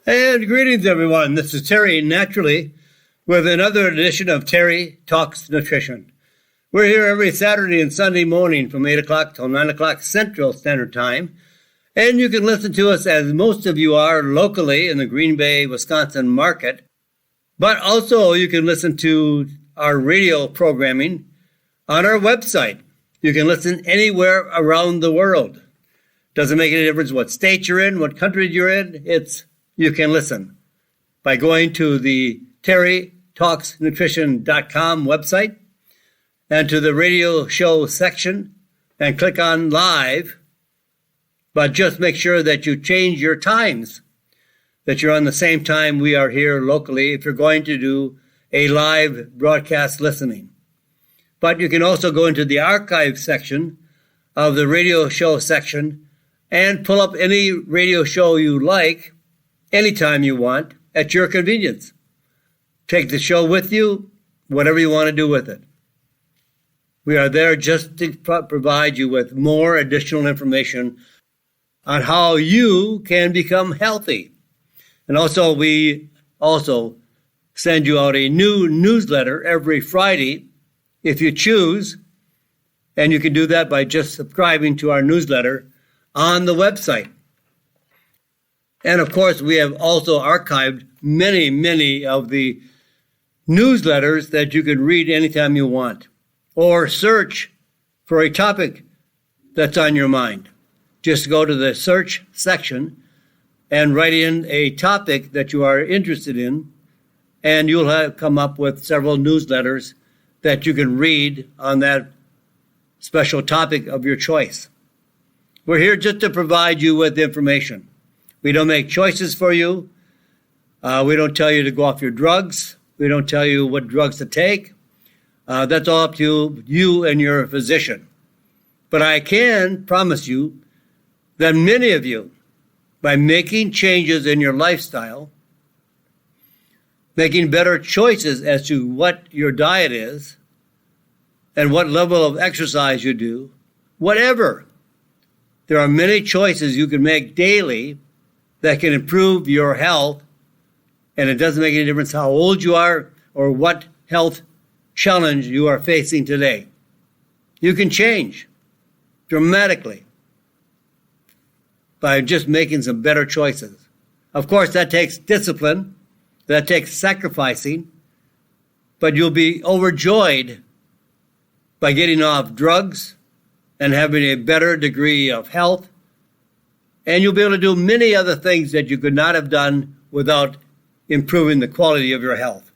And greetings, everyone. This is Terry Naturally with another edition of Terry Talks Nutrition. We're here every Saturday and Sunday morning from 8 o'clock till 9 o'clock Central Standard Time. And you can listen to us, as most of you are, locally in the Green Bay, Wisconsin market. But also you can listen to our radio programming on our website. You can listen anywhere around the world. Doesn't make any difference what state you're in, what country you're in. You can listen by going to the terrytalksnutrition.com website and to the radio show section and click on live. But just make sure that you change your times, that you're on the same time we are here locally if you're going to do a live broadcast listening. But you can also go into the archive section of the radio show section and pull up any radio show you like anytime you want at your convenience. Take the show with you, whatever you want to do with it. We are there just to provide you with more additional information on how you can become healthy. And also, we also send you out a new newsletter every Friday if you choose. And you can do that by just subscribing to our newsletter on the website. And of course, we have also archived many of the newsletters that you can read anytime you want, or search for a topic that's on your mind. Just go to the search section and write in a topic that you are interested in, and you'll have come up with several newsletters that you can read on that special topic of your choice. We're here just to provide you with information. We don't make choices for you. We don't tell you to go off your drugs. We don't tell you what drugs to take. That's all up to you and your physician. But I can promise you that many of you, by making changes in your lifestyle, making better choices as to what your diet is and what level of exercise you do, whatever, there are many choices you can make daily that can improve your health, and it doesn't make any difference how old you are or what health challenge you are facing today. You can change dramatically by just making some better choices. Of course, that takes discipline, that takes sacrificing, but you'll be overjoyed by getting off drugs and having a better degree of health. And you'll be able to do many other things that you could not have done without improving the quality of your health.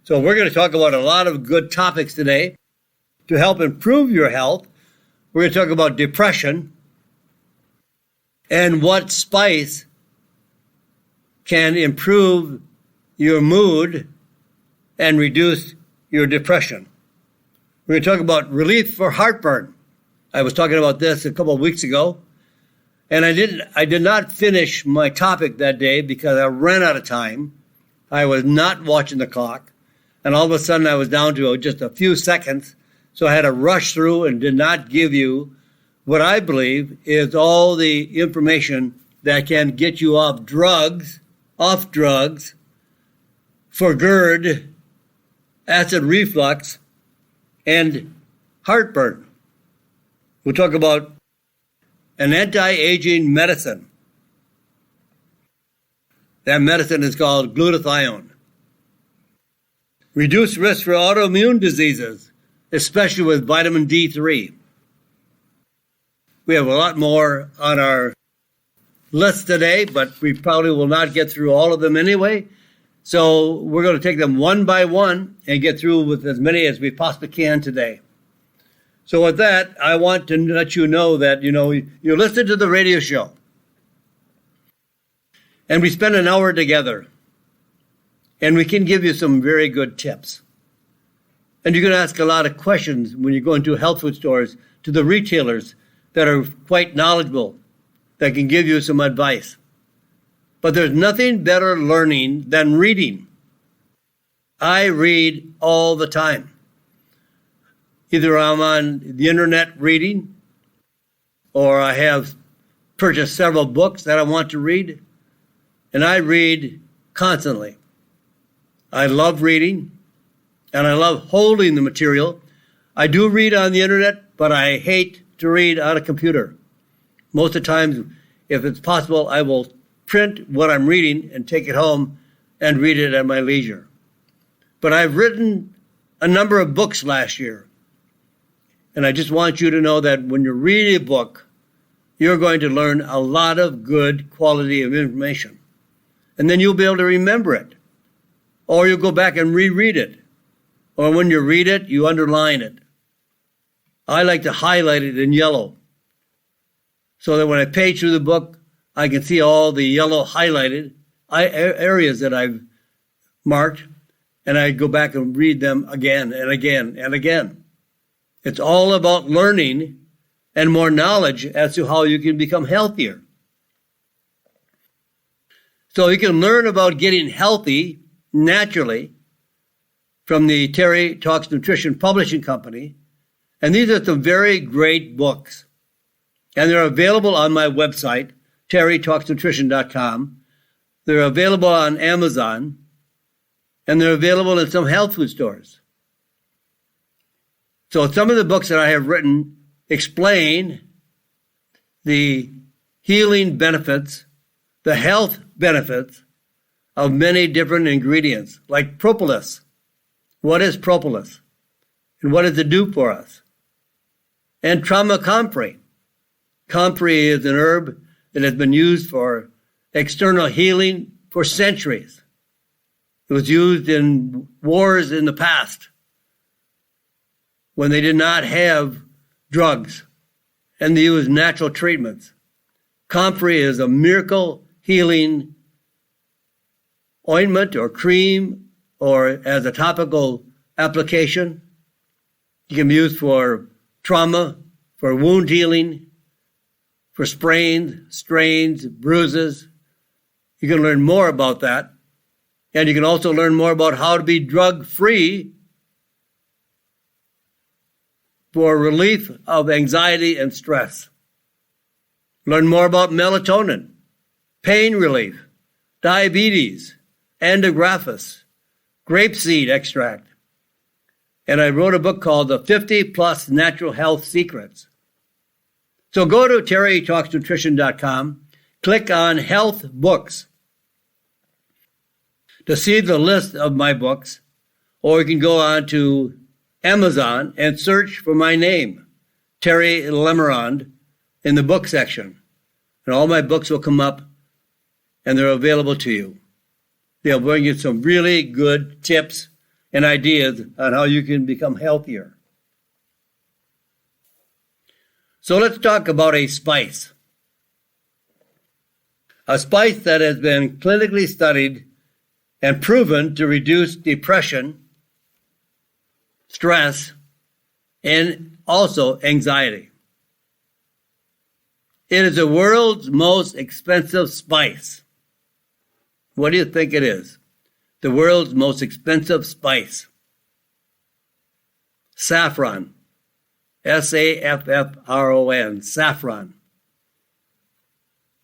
So we're going to talk about a lot of good topics today to help improve your health. We're going to talk about depression and what spice can improve your mood and reduce your depression. We're going to talk about relief for heartburn. I was talking about this a couple of weeks ago. And I did not finish my topic that day because I ran out of time. I was not watching the clock. And all of a sudden I was down to just a few seconds. So I had to rush through and did not give you what I believe is all the information that can get you off drugs, for GERD, acid reflux, and heartburn. We'll talk about an anti-aging medicine. That medicine is called glutathione. Reduce risk for autoimmune diseases, especially with vitamin D3. We have a lot more on our list today, but we probably will not get through all of them anyway. So we're going to take them one by one and get through with as many as we possibly can today. So with that, I want to let you know that, you listen to the radio show. And we spend an hour together. And we can give you some very good tips. And you can ask a lot of questions when you go into health food stores to the retailers that are quite knowledgeable, that can give you some advice. But there's nothing better learning than reading. I read all the time. Either I'm on the internet reading, or I have purchased several books that I want to read, and I read constantly. I love reading, and I love holding the material. I do read on the internet, but I hate to read on a computer. Most of the times, if it's possible, I will print what I'm reading and take it home and read it at my leisure. But I've written a number of books last year, and I just want you to know that when you read a book, you're going to learn a lot of good quality of information. And then you'll be able to remember it. Or you'll go back and reread it. Or when you read it, you underline it. I like to highlight it in yellow, so that when I page through the book, I can see all the yellow highlighted areas that I've marked, and I go back and read them again and again and again. It's all about learning and more knowledge as to how you can become healthier. So you can learn about getting healthy naturally from the Terry Talks Nutrition Publishing Company. And these are some very great books. And they're available on my website, terrytalksnutrition.com. They're available on Amazon. And they're available in some health food stores. So some of the books that I have written explain the healing benefits, the health benefits of many different ingredients, like propolis. What is propolis? And what does it do for us? And trauma comfrey. Comfrey is an herb that has been used for external healing for centuries. It was used in wars in the past when they did not have drugs and they used natural treatments. Comfrey is a miracle healing ointment or cream or as a topical application. It can be used for trauma, for wound healing, for sprains, strains, bruises. You can learn more about that. And you can also learn more about how to be drug-free for relief of anxiety and stress. Learn more about melatonin, pain relief, diabetes, andrographis, grapeseed extract. And I wrote a book called The 50 Plus Natural Health Secrets. So go to terrytalksnutrition.com, click on Health Books to see the list of my books, or you can go on to Amazon and search for my name, Terry Lemerond, in the book section. And all my books will come up, and they're available to you. They'll bring you some really good tips and ideas on how you can become healthier. So let's talk about a spice. A spice that has been clinically studied and proven to reduce depression, stress, and also anxiety. It is the world's most expensive spice. What do you think it is? The world's most expensive spice. Saffron. Saffron. Saffron.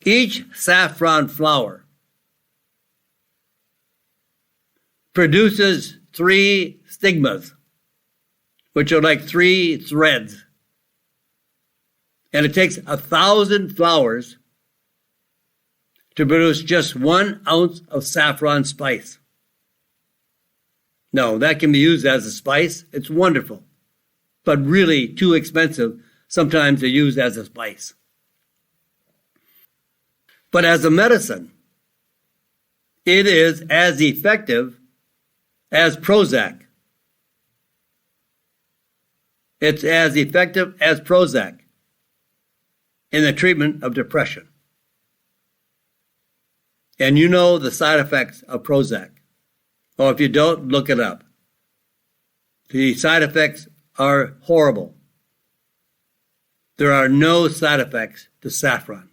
Each saffron flower produces 3 stigmas, which are like 3 threads. And it takes 1,000 flowers to produce just 1 ounce of saffron spice. No, that can be used as a spice. It's wonderful, but really too expensive sometimes to use as a spice. But as a medicine, it is as effective as Prozac. It's as effective as Prozac in the treatment of depression. And you know the side effects of Prozac. Or if you don't, look it up. The side effects are horrible. There are no side effects to saffron.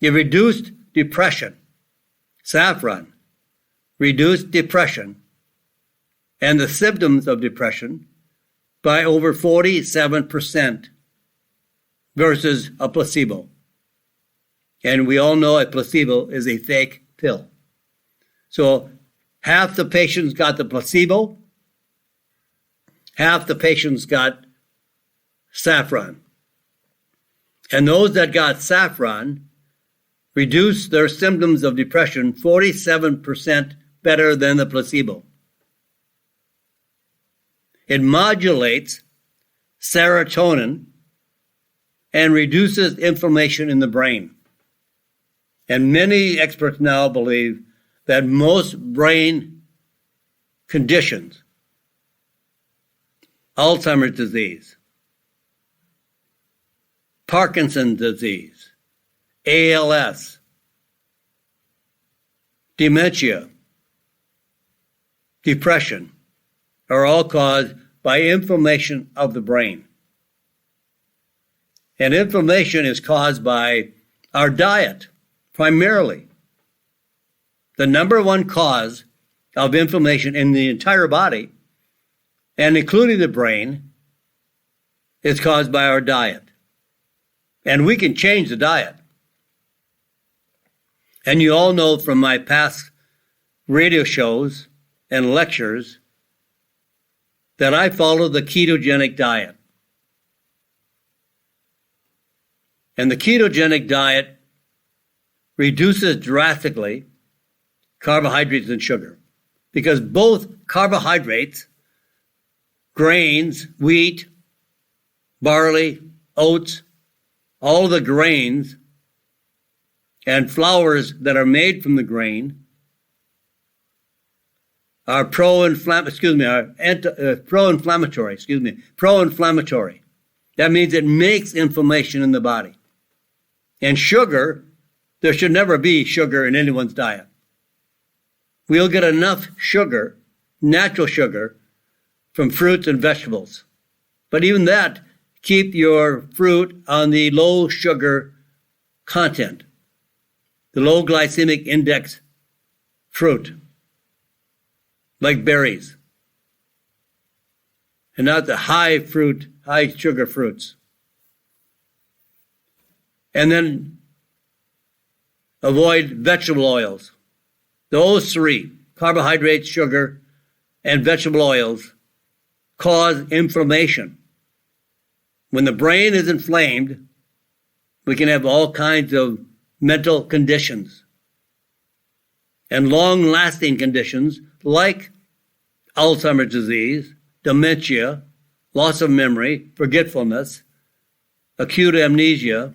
It reduced depression. Saffron reduced depression and the symptoms of depression by over 47% versus a placebo. And we all know a placebo is a fake pill. So half the patients got the placebo, half the patients got saffron. And those that got saffron reduced their symptoms of depression 47% better than the placebo. It modulates serotonin and reduces inflammation in the brain. And many experts now believe that most brain conditions, Alzheimer's disease, Parkinson's disease, ALS, dementia, depression, are all caused by inflammation of the brain. And inflammation is caused by our diet, primarily. The number one cause of inflammation in the entire body, and including the brain, is caused by our diet. And we can change the diet. And you all know from my past radio shows and lectures that I follow the ketogenic diet. And the ketogenic diet reduces drastically carbohydrates and sugar, because both carbohydrates, grains, wheat, barley, oats, all the grains and flours that are made from the grain are pro-inflammatory. That means it makes inflammation in the body. And sugar, there should never be sugar in anyone's diet. We'll get enough sugar, natural sugar, from fruits and vegetables. But even that, keep your fruit on the low sugar content, the low glycemic index fruit, like berries, and not the high sugar fruits. And then avoid vegetable oils. Those three, carbohydrates, sugar, and vegetable oils, cause inflammation. When the brain is inflamed, we can have all kinds of mental conditions and long-lasting conditions like Alzheimer's disease, dementia, loss of memory, forgetfulness, acute amnesia,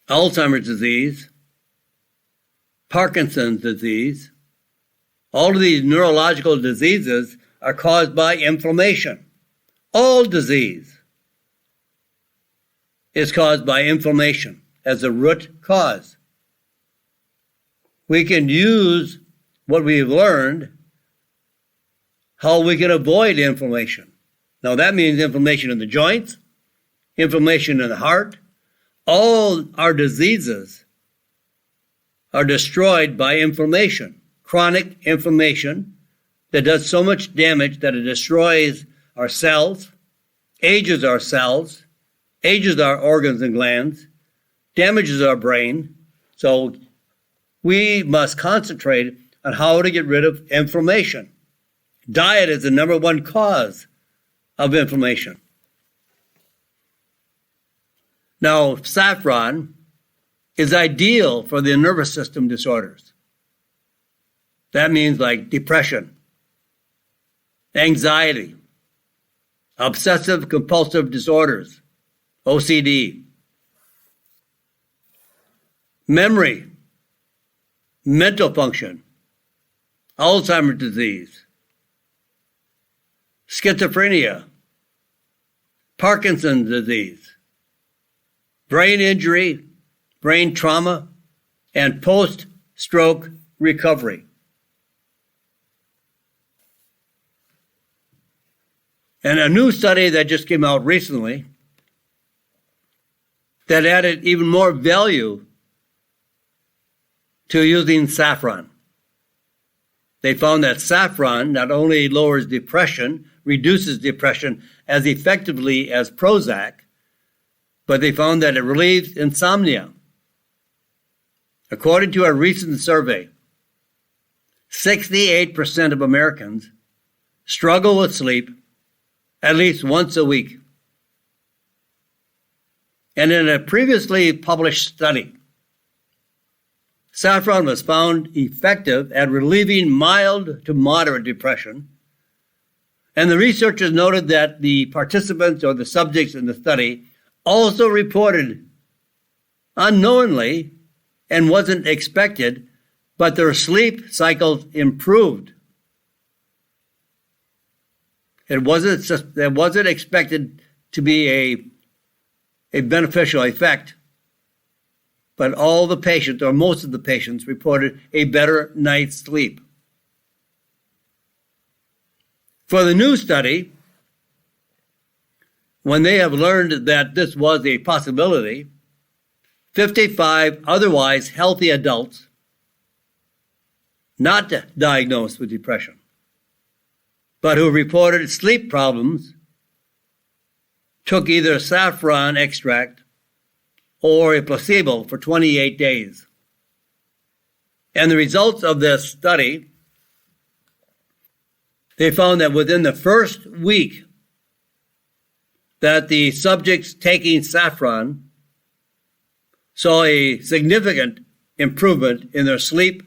Alzheimer's disease, Parkinson's disease. All of these neurological diseases are caused by inflammation. All disease is caused by inflammation as a root cause. We can use what we've learned, how we can avoid inflammation. Now that means inflammation in the joints, inflammation in the heart. All our diseases are destroyed by inflammation, chronic inflammation that does so much damage that it destroys our cells, ages our organs and glands, damages our brain. So we must concentrate on how to get rid of inflammation. Diet is the number one cause of inflammation. Now, saffron is ideal for the nervous system disorders. That means like depression, anxiety, obsessive compulsive disorders, OCD, memory, mental function, Alzheimer's disease, schizophrenia, Parkinson's disease, brain injury, brain trauma, and post-stroke recovery. And a new study that just came out recently that added even more value to using saffron. They found that saffron not only lowers depression, reduces depression as effectively as Prozac, but they found that it relieves insomnia. According to a recent survey, 68% of Americans struggle with sleep at least once a week. And in a previously published study, saffron was found effective at relieving mild to moderate depression. And the researchers noted that the participants or the subjects in the study also reported unknowingly and wasn't expected, but their sleep cycles improved. It wasn't expected to be a beneficial effect, but all the patients, or most of the patients, reported a better night's sleep. For the new study, when they have learned that this was a possibility, 55 otherwise healthy adults, not diagnosed with depression, but who reported sleep problems, took either saffron extract or a placebo for 28 days. And the results of this study, they found that within the first week that the subjects taking saffron saw a significant improvement in their sleep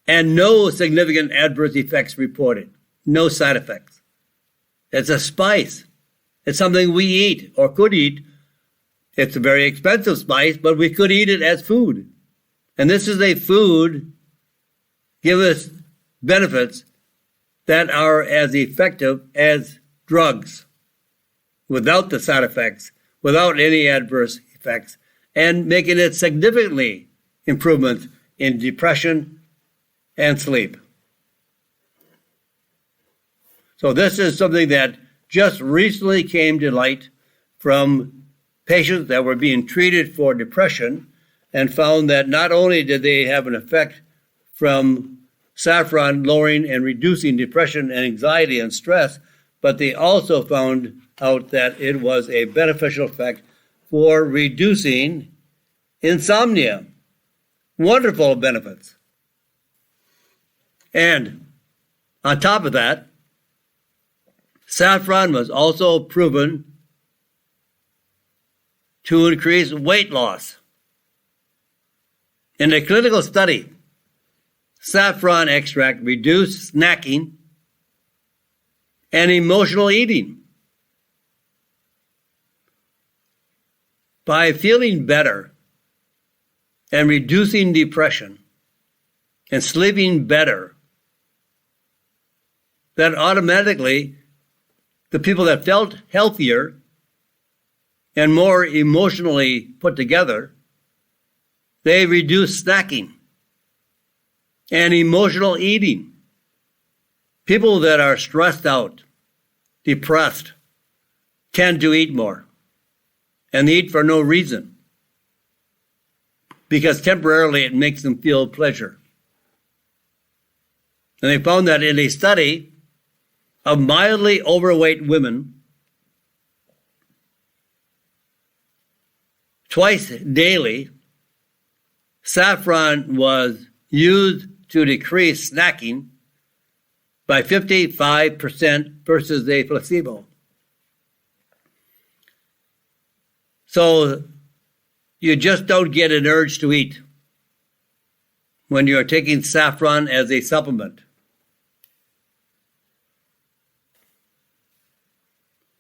and no significant adverse effects reported, no side effects. It's a spice. It's something we eat or could eat. It's a very expensive spice, but we could eat it as food. And this is a food, give us benefits that are as effective as drugs, without the side effects, without any adverse effects, and making it significantly improvements in depression and sleep. So this is something that just recently came to light from patients that were being treated for depression, and found that not only did they have an effect from saffron lowering and reducing depression and anxiety and stress, but they also found out that it was a beneficial effect for reducing insomnia. Wonderful benefits. And on top of that, saffron was also proven to increase weight loss. In a clinical study, saffron extract reduced snacking and emotional eating. By feeling better and reducing depression and sleeping better, that automatically the people that felt healthier and more emotionally put together, they reduced snacking and emotional eating. People that are stressed out, depressed, tend to eat more, and they eat for no reason, because temporarily it makes them feel pleasure. And they found that in a study of mildly overweight women, twice daily, saffron was used to decrease snacking by 55% versus a placebo. So you just don't get an urge to eat when you're taking saffron as a supplement.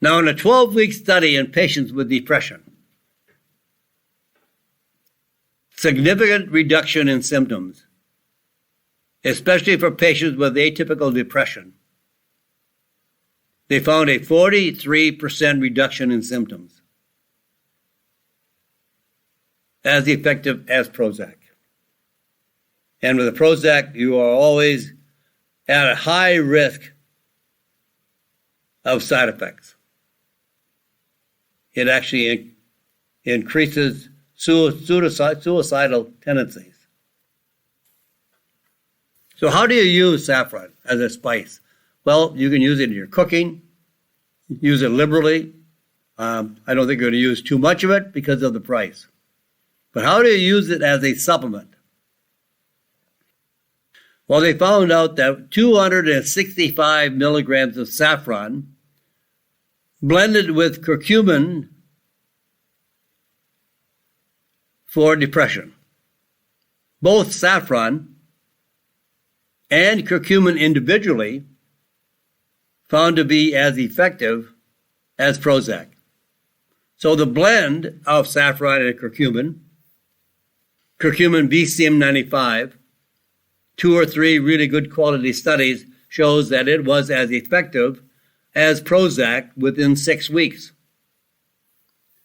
Now, in a 12-week study in patients with depression, significant reduction in symptoms, especially for patients with atypical depression. They found a 43% reduction in symptoms, as effective as Prozac. And with the Prozac, you are always at a high risk of side effects. It actually increases suicidal tendencies. So how do you use saffron as a spice? Well, you can use it in your cooking, use it liberally, I don't think you're going to use too much of it because of the price. But how do you use it as a supplement? Well, they found out that 265 milligrams of saffron blended with curcumin for depression. Both saffron and curcumin individually found to be as effective as Prozac. So the blend of saffron and curcumin BCM95, 2 or 3 really good quality studies shows that it was as effective as Prozac within 6 weeks.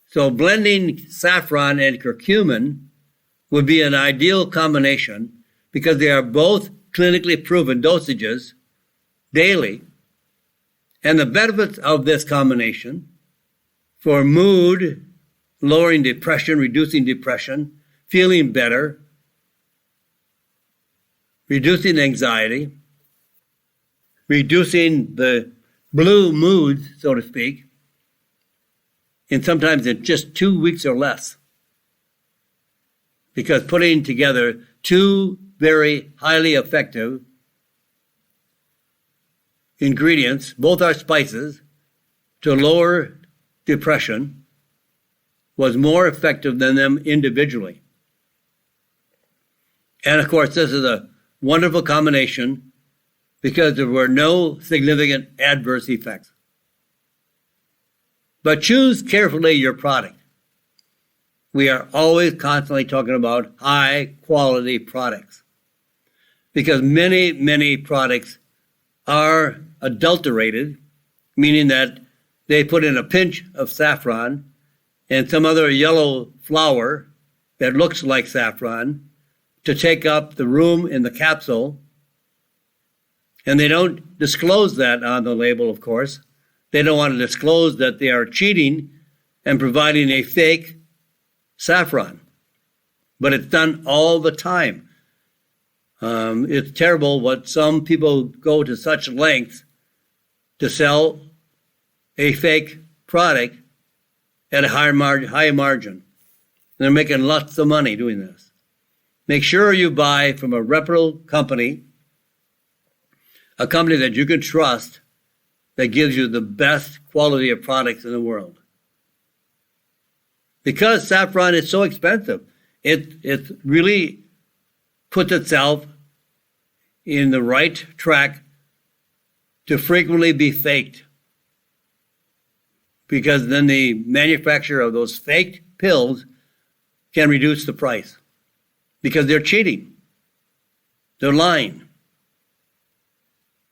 So blending saffron and curcumin would be an ideal combination because they are both clinically proven dosages daily. And the benefits of this combination for mood, lowering depression, reducing depression, feeling better, reducing anxiety, reducing the blue moods, so to speak, and sometimes in just 2 weeks or less. Because putting together 2 very highly effective ingredients, both are spices, to lower depression was more effective than them individually. And of course, this is a wonderful combination because there were no significant adverse effects. But choose carefully your product. We are always constantly talking about high quality products because many products are adulterated, meaning that they put in a pinch of saffron and some other yellow flower that looks like saffron to take up the room in the capsule. And they don't disclose that on the label, of course. They don't want to disclose that they are cheating and providing a fake saffron. But it's done all the time. It's terrible what some people go to such lengths to sell a fake product at a high margin. And they're making lots of money doing this. Make sure you buy from a reputable company, a company that you can trust that gives you the best quality of products in the world. Because saffron is so expensive, it really puts itself in the right track to frequently be faked. Because then the manufacturer of those faked pills can reduce the price. Because they're cheating. They're lying.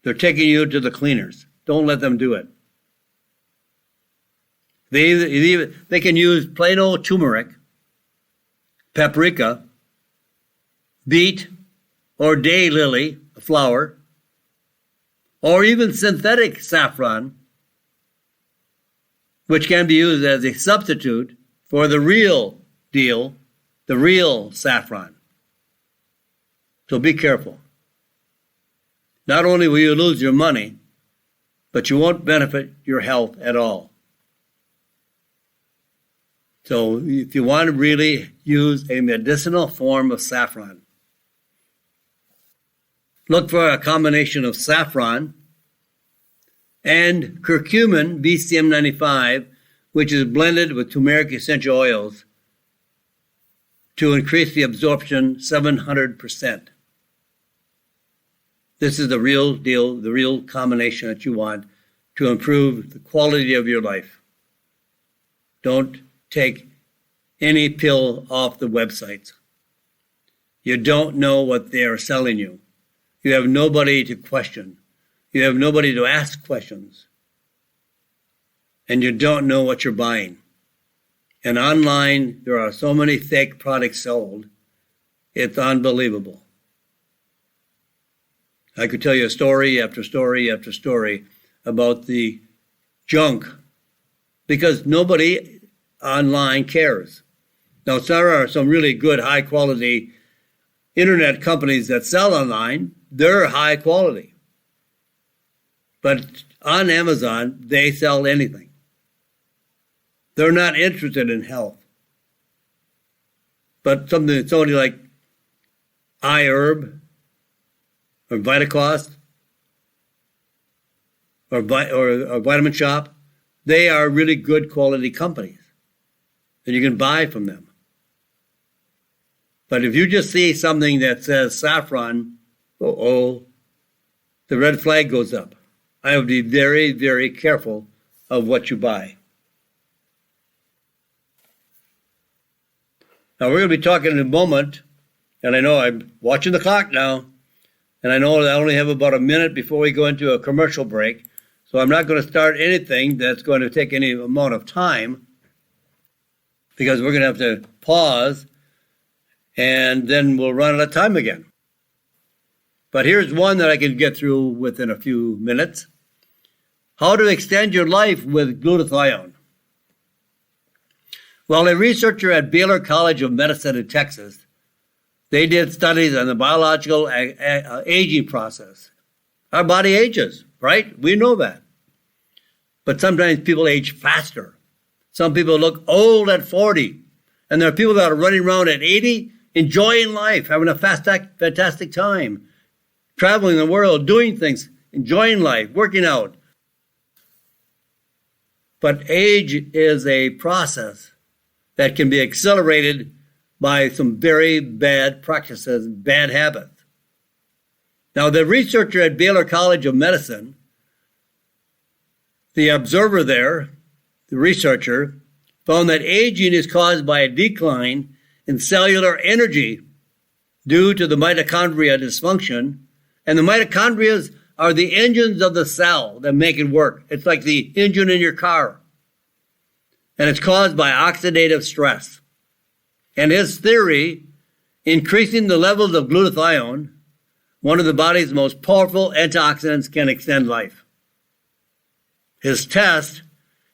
They're taking you to the cleaners. Don't let them do it. They can use plain old turmeric, paprika, beet, or daylily, a flower, or even synthetic saffron, which can be used as a substitute for the real deal, the real saffron. So be careful. Not only will you lose your money, but you won't benefit your health at all. So if you want to really use a medicinal form of saffron, look for a combination of saffron and curcumin BCM95, which is blended with turmeric essential oils to increase the absorption 700%. This is the real deal, the real combination that you want to improve the quality of your life. Don't take any pill off the websites. You don't know what they are selling you. You have nobody to question. You have nobody to ask questions. And you don't know what you're buying. And online, there are so many fake products sold. It's unbelievable. I could tell you a story after story after story about the junk because nobody online cares. Now, there are some really good, high-quality internet companies that sell online. They're high quality. But on Amazon, they sell anything. They're not interested in health. But somebody like iHerb or VitaCost or Vitamin Shop, they are really good quality companies and you can buy from them. But if you just see something that says saffron, the red flag goes up. I would be very, very careful of what you buy. Now, we're going to be talking in a moment, and I know I'm watching the clock now, and I know I only have about a minute before we go into a commercial break, so I'm not going to start anything that's going to take any amount of time, because we're going to have to pause, and then we'll run out of time again. But here's one that I can get through within a few minutes. How to extend your life with glutathione. Well, a researcher at Baylor College of Medicine in Texas, they did studies on the biological aging process. Our body ages, right? We know that. But sometimes people age faster. Some people look old at 40. And there are people that are running around at 80, enjoying life, having a fantastic time, traveling the world, doing things, enjoying life, working out. But age is a process that can be accelerated by some very bad practices, bad habits. Now, the researcher at Baylor College of Medicine, the observer there, the researcher, found that aging is caused by a decline in cellular energy due to the mitochondria dysfunction. And the mitochondria are the engines of the cell that make it work. It's like the engine in your car. And it's caused by oxidative stress. And his theory, increasing the levels of glutathione, one of the body's most powerful antioxidants, can extend life. His test,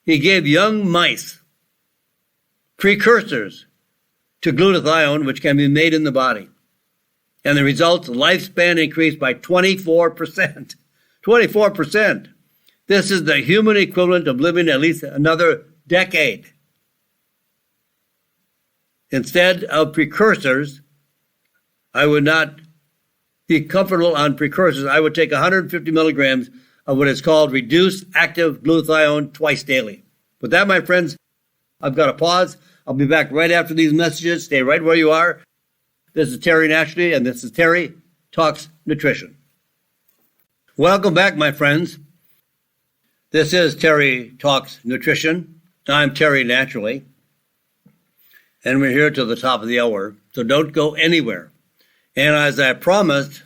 he gave young mice precursors to glutathione, which can be made in the body. And the results, lifespan increased by 24%. 24%. This is the human equivalent of living at least another decade. Instead of precursors, I would not be comfortable on precursors. I would take 150 milligrams of what is called reduced active glutathione twice daily. With that, my friends, I've got to pause. I'll be back right after these messages. Stay right where you are. This is Terry Naturally, and this is Terry Talks Nutrition. Welcome back, my friends. This is Terry Talks Nutrition. I'm Terry Naturally, and we're here till the top of the hour, so don't go anywhere. And as I promised,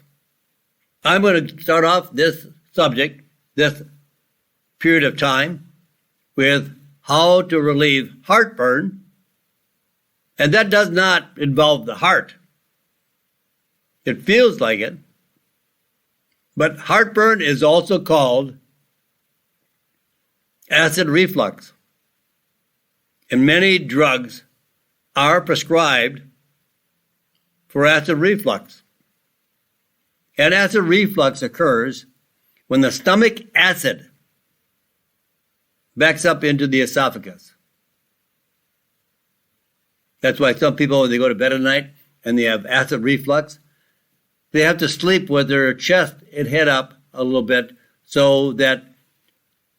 I'm going to start off this subject, this period of time, with how to relieve heartburn, and that does not involve the heart. It feels like it, but heartburn is also called acid reflux. And many drugs are prescribed for acid reflux. And acid reflux occurs when the stomach acid backs up into the esophagus. That's why some people, when they go to bed at night and they have acid reflux, they have to sleep with their chest and head up a little bit so that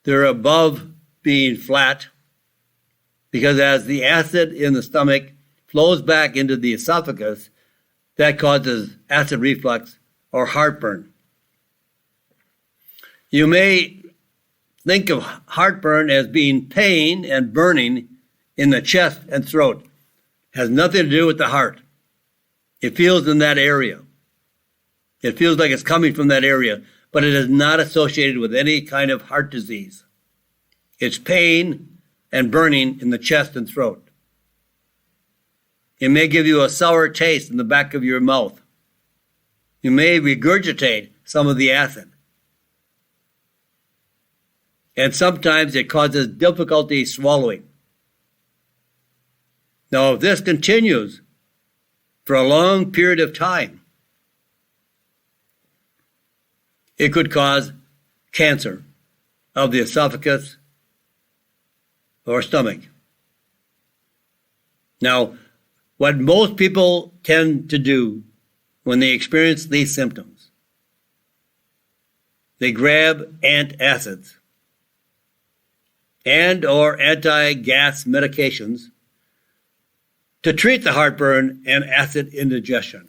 they're above being flat. Because as the acid in the stomach flows back into the esophagus, that causes acid reflux or heartburn. You may think of heartburn as being pain and burning in the chest and throat. It has nothing to do with the heart. It feels in that area. It feels like it's coming from that area, but it is not associated with any kind of heart disease. It's pain and burning in the chest and throat. It may give you a sour taste in the back of your mouth. You may regurgitate some of the acid. And sometimes it causes difficulty swallowing. Now, if this continues for a long period of time, it could cause cancer of the esophagus or stomach. Now, what most people tend to do when they experience these symptoms, they grab antacids and or anti-gas medications to treat the heartburn and acid indigestion.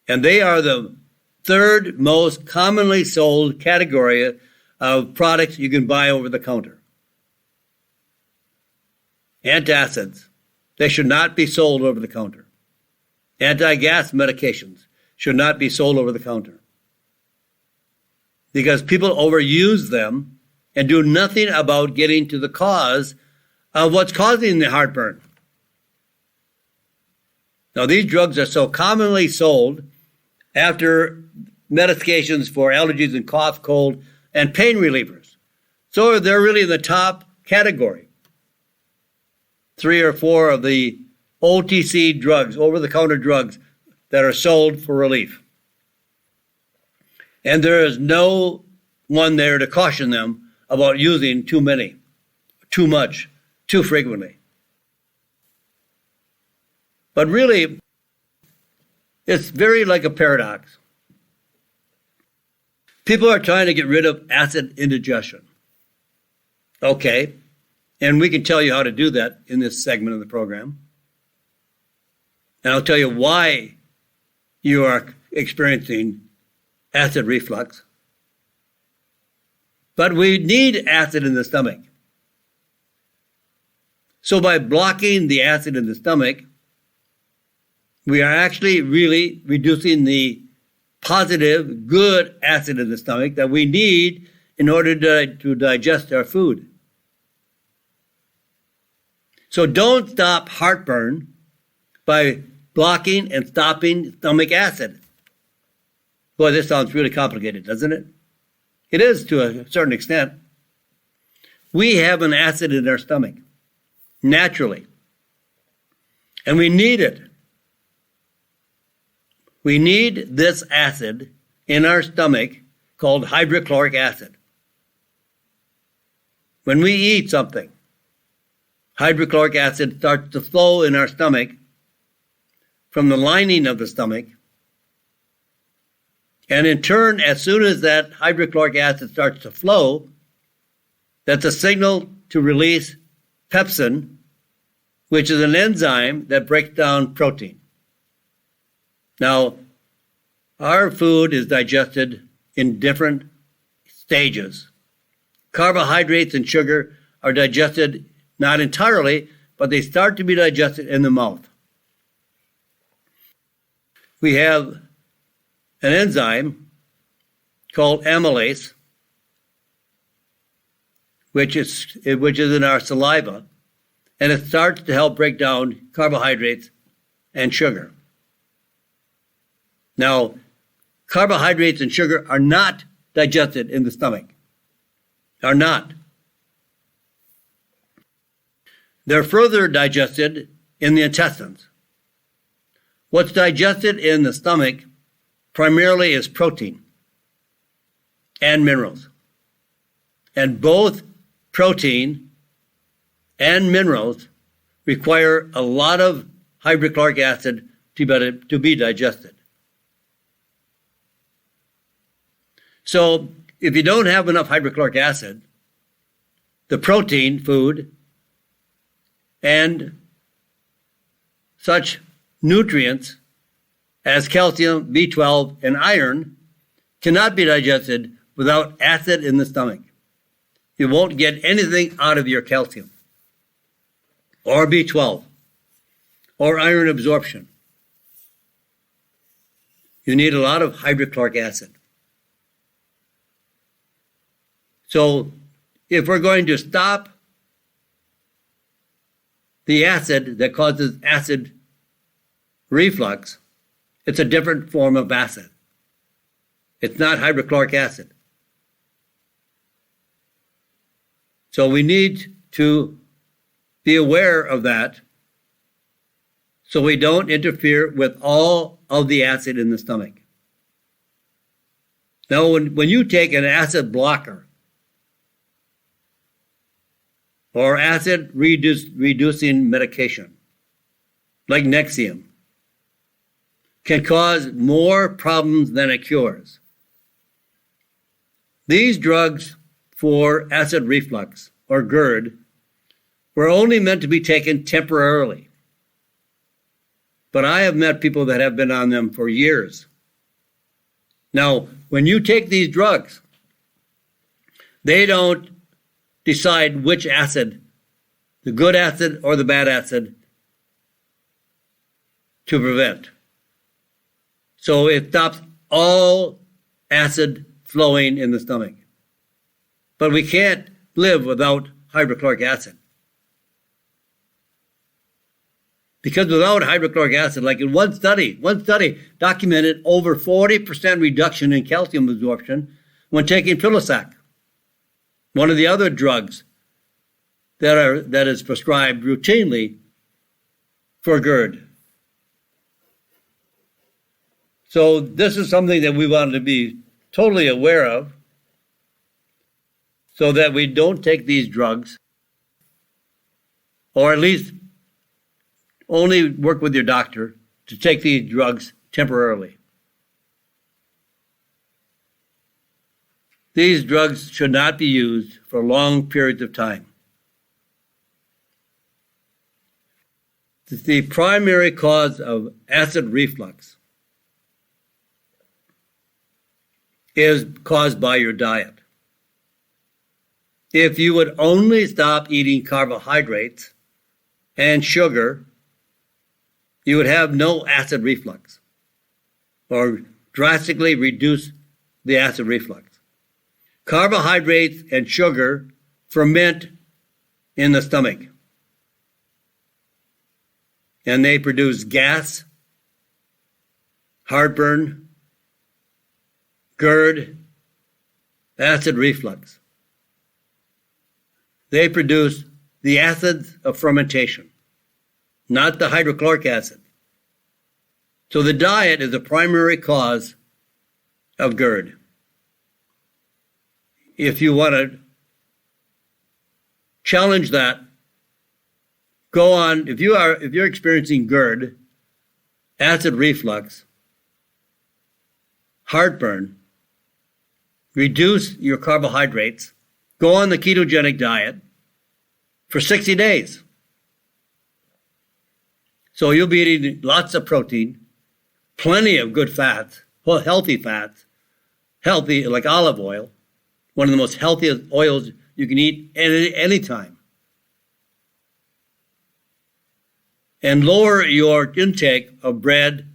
And they are the third most commonly sold category of products you can buy over the counter. Antacids, they should not be sold over the counter. Anti-gas medications should not be sold over the counter, because people overuse them and do nothing about getting to the cause of what's causing the heartburn. Now, these drugs are so commonly sold after medications for allergies and cough, cold, and pain relievers. So they're really in the top category. 3 or 4 of the OTC drugs, over-the-counter drugs, that are sold for relief. And there is no one there to caution them about using too many, too much, too frequently. But really, it's very like a paradox. People are trying to get rid of acid indigestion. Okay, and we can tell you how to do that in this segment of the program. And I'll tell you why you are experiencing acid reflux. But we need acid in the stomach. So by blocking the acid in the stomach, we are actually really reducing the positive, good acid in the stomach that we need in order to digest our food. So don't stop heartburn by blocking and stopping stomach acid. Boy, this sounds really complicated, doesn't it? It is to a certain extent. We have an acid in our stomach, naturally. And we need it. We need this acid in our stomach called hydrochloric acid. When we eat something, hydrochloric acid starts to flow in our stomach from the lining of the stomach. And in turn, as soon as that hydrochloric acid starts to flow, that's a signal to release pepsin, which is an enzyme that breaks down protein. Now, our food is digested in different stages. Carbohydrates and sugar are digested not entirely, but they start to be digested in the mouth. We have an enzyme called amylase, which is in our saliva, and it starts to help break down carbohydrates and sugar. Now, carbohydrates and sugar are not digested in the stomach. Are not. They're further digested in the intestines. What's digested in the stomach primarily is protein and minerals. And both protein and minerals require a lot of hydrochloric acid to be digested. So if you don't have enough hydrochloric acid, the protein food and such nutrients as calcium, B12, and iron cannot be digested without acid in the stomach. You won't get anything out of your calcium or B12 or iron absorption. You need a lot of hydrochloric acid. So if we're going to stop the acid that causes acid reflux, it's a different form of acid. It's not hydrochloric acid. So we need to be aware of that so we don't interfere with all of the acid in the stomach. Now, when you take an acid blocker, or acid reducing medication, like Nexium, can cause more problems than it cures. These drugs for acid reflux, or GERD, were only meant to be taken temporarily. But I have met people that have been on them for years. Now, when you take these drugs, they don't decide which acid, the good acid or the bad acid, to prevent. So it stops all acid flowing in the stomach. But we can't live without hydrochloric acid. Because without hydrochloric acid, like in one study documented over 40% reduction in calcium absorption when taking Prilosec, one of the other drugs that is prescribed routinely for GERD. So this is something that we wanted to be totally aware of so that we don't take these drugs, or at least only work with your doctor to take these drugs temporarily. These drugs should not be used for long periods of time. The primary cause of acid reflux is caused by your diet. If you would only stop eating carbohydrates and sugar, you would have no acid reflux, or drastically reduce the acid reflux. Carbohydrates and sugar ferment in the stomach, and they produce gas, heartburn, GERD, acid reflux. They produce the acids of fermentation, not the hydrochloric acid. So the diet is the primary cause of GERD. If you want to challenge that, go on. If you're experiencing GERD, acid reflux, heartburn, reduce your carbohydrates, go on the ketogenic diet for 60 days. So you'll be eating lots of protein, plenty of good fats, healthy fats, healthy like olive oil, one of the most healthiest oils you can eat at any time. And lower your intake of bread,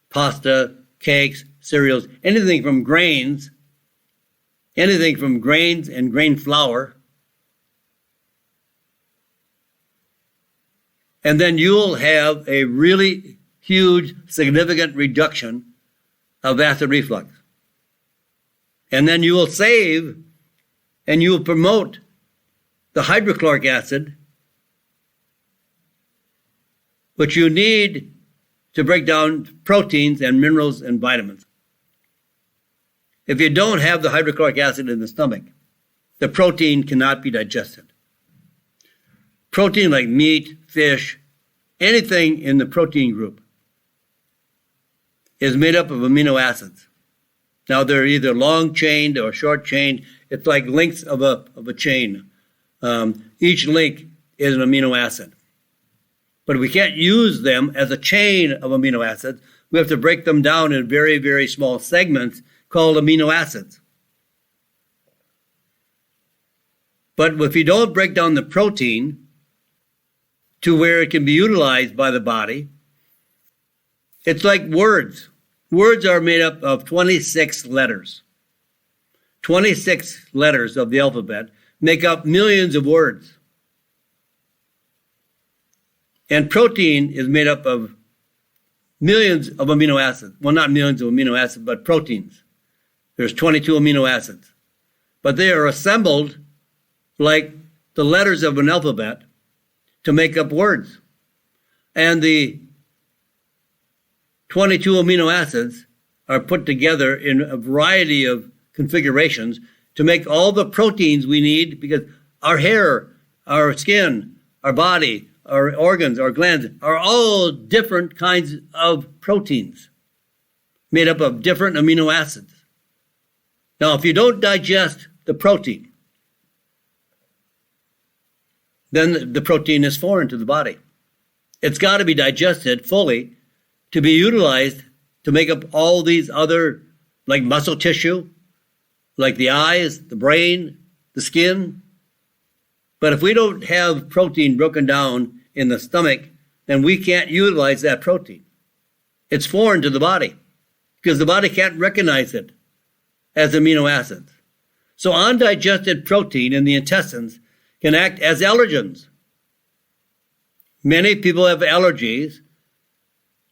pasta, cakes, cereals, anything from grains and grain flour. And then you'll have a really huge, significant reduction of acid reflux. And then you will save and you will promote the hydrochloric acid, which you need to break down proteins and minerals and vitamins. If you don't have the hydrochloric acid in the stomach, the protein cannot be digested. Protein like meat, fish, anything in the protein group is made up of amino acids. Now they're either long-chained or short-chained. It's like links of a chain. Each link is an amino acid. But we can't use them as a chain of amino acids. We have to break them down in very, very small segments called amino acids. But if you don't break down the protein to where it can be utilized by the body, it's like words. Words are made up of 26 letters. 26 letters of the alphabet make up millions of words. And protein is made up of millions of amino acids. Well, not millions of amino acids, but proteins. There's 22 amino acids. But they are assembled like the letters of an alphabet to make up words. And the 22 amino acids are put together in a variety of configurations to make all the proteins we need, because our hair, our skin, our body, our organs, our glands are all different kinds of proteins made up of different amino acids. Now, if you don't digest the protein, then the protein is foreign to the body. It's got to be digested fully to be utilized to make up all these other, like muscle tissue, like the eyes, the brain, the skin. But if we don't have protein broken down in the stomach, then we can't utilize that protein. It's foreign to the body because the body can't recognize it as amino acids. So undigested protein in the intestines can act as allergens. Many people have allergies,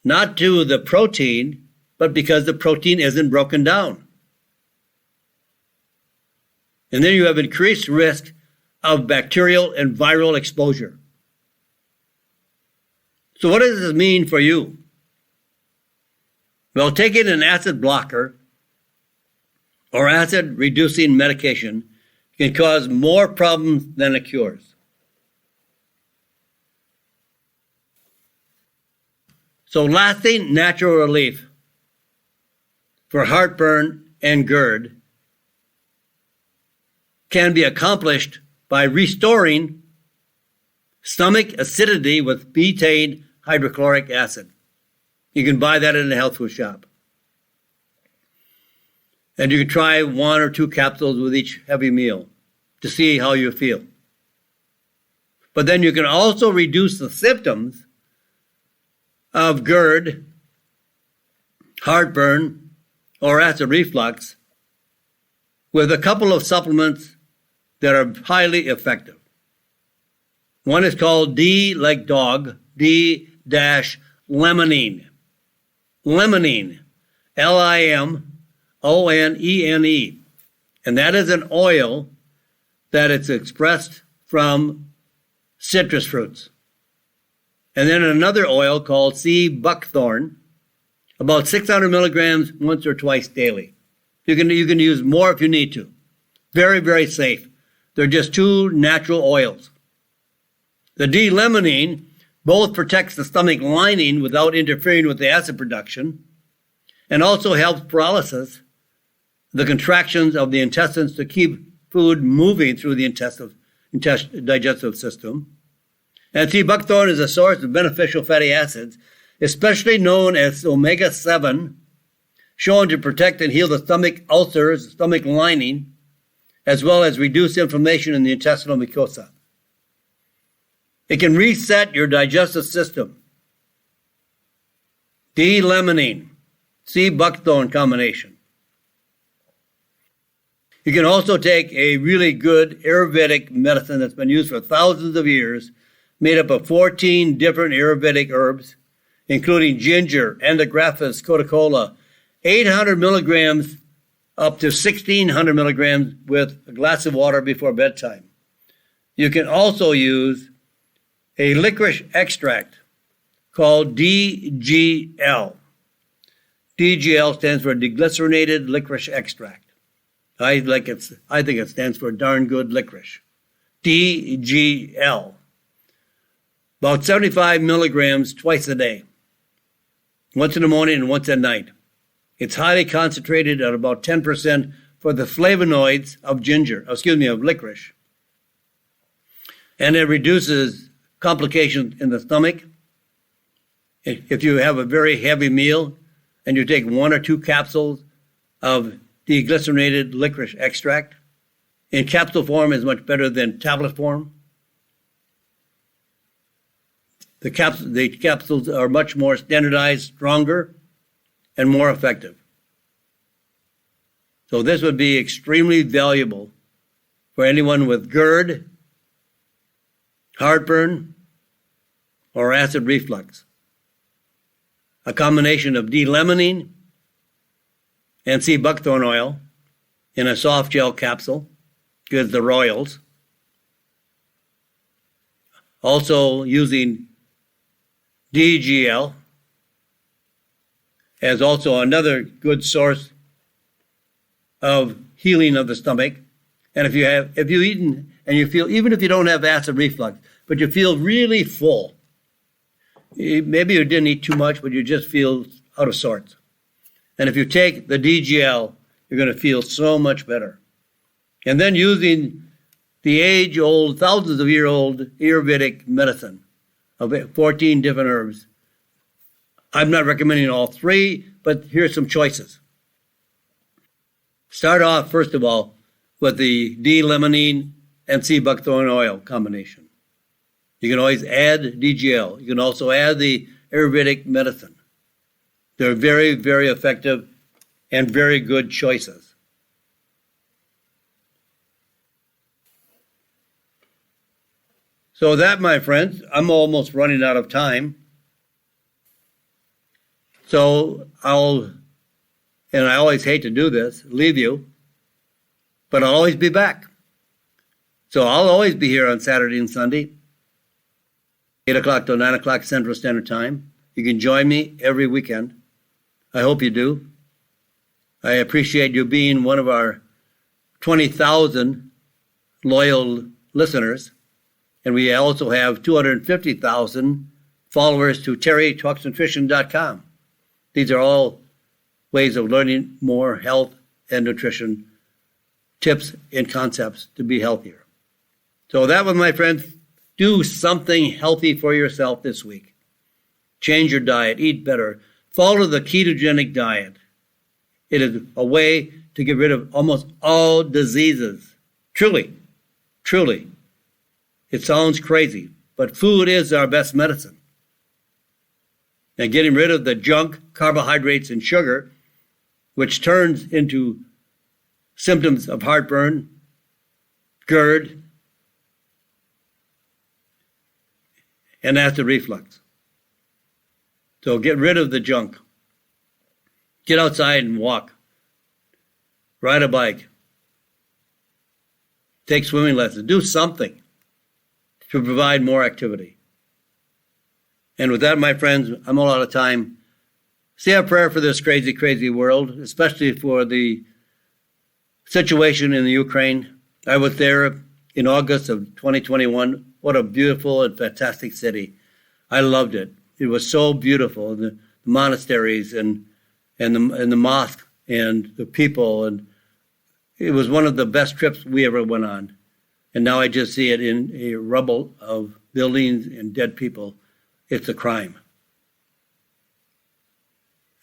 not to the protein, but because the protein isn't broken down. And then you have increased risk of bacterial and viral exposure. So what does this mean for you? Well, taking an acid blocker or acid-reducing medication can cause more problems than it cures. So lasting natural relief for heartburn and GERD can be accomplished by restoring stomach acidity with betaine hydrochloric acid. You can buy that in a health food shop. And you can try 1 or 2 capsules with each heavy meal to see how you feel. But then you can also reduce the symptoms of GERD, heartburn, or acid reflux with a couple of supplements that are highly effective. One is called D like dog, D-limonene. Limonene, Limonene. And that is an oil that is expressed from citrus fruits. And then another oil called sea buckthorn, about 600 milligrams once or twice daily. You can use more if you need to. Very, very safe. They're just 2 natural oils. The D-limonene both protects the stomach lining without interfering with the acid production and also helps paralysis, the contractions of the intestines to keep food moving through the digestive system. And sea buckthorn is a source of beneficial fatty acids, especially known as omega-7, shown to protect and heal the stomach ulcers, stomach lining, as well as reduce inflammation in the intestinal mucosa. It can reset your digestive system. D-limonene, sea buckthorn combination. You can also take a really good Ayurvedic medicine that's been used for thousands of years, made up of 14 different Ayurvedic herbs, including ginger, endographis, coca-cola, 800 milligrams up to 1,600 milligrams with a glass of water before bedtime. You can also use a licorice extract called DGL. DGL stands for deglycerinated licorice extract. I think it stands for darn good licorice. DGL. About 75 milligrams twice a day. Once in the morning and once at night. It's highly concentrated at about 10% for the flavonoids of licorice. And it reduces complications in the stomach. If you have a very heavy meal and you take 1 or 2 capsules of deglycerinated licorice extract, in capsule form is much better than tablet form. The capsules are much more standardized, stronger, and more effective. So this would be extremely valuable for anyone with GERD, heartburn, or acid reflux. A combination of D-limonene and sea buckthorn oil in a soft gel capsule gives the royals. Also using DGL as also another good source of healing of the stomach. And if you've eaten and you feel, even if you don't have acid reflux, but you feel really full. Maybe you didn't eat too much, but you just feel out of sorts. And if you take the DGL, you're going to feel so much better. And then using the age-old, thousands of year-old Ayurvedic medicine of 14 different herbs. I'm not recommending all 3, but here's some choices. Start off, first of all, with the D-limonene and sea buckthorn oil combination. You can always add DGL. You can also add the Ayurvedic medicine. They're very, very effective and very good choices. So that, my friends, I'm almost running out of time. So I always hate to do this, leave you, but I'll always be back. So I'll always be here on Saturday and Sunday, 8 o'clock to 9 o'clock Central Standard Time. You can join me every weekend. I hope you do. I appreciate you being one of our 20,000 loyal listeners. And we also have 250,000 followers to TerryTalksNutrition.com. These are all ways of learning more health and nutrition tips and concepts to be healthier. So that was, my friends, do something healthy for yourself this week. Change your diet, eat better, follow the ketogenic diet. It is a way to get rid of almost all diseases. Truly, truly. It sounds crazy, but food is our best medicine. And getting rid of the junk, carbohydrates, and sugar, which turns into symptoms of heartburn, GERD, and acid reflux. So get rid of the junk. Get outside and walk. Ride a bike. Take swimming lessons. Do something to provide more activity. And with that, my friends, I'm all out of time. Say a prayer for this crazy, crazy world, especially for the situation in the Ukraine. I was there in August of 2021. What a beautiful and fantastic city. I loved it. It was so beautiful. The monasteries and the mosque and the people. And it was one of the best trips we ever went on. And now I just see it in a rubble of buildings and dead people. It's a crime.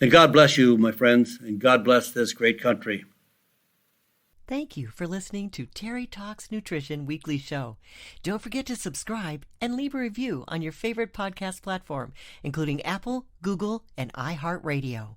And God bless you, my friends, and God bless this great country. Thank you for listening to Terry Talks Nutrition Weekly Show. Don't forget to subscribe and leave a review on your favorite podcast platform, including Apple, Google, and iHeartRadio.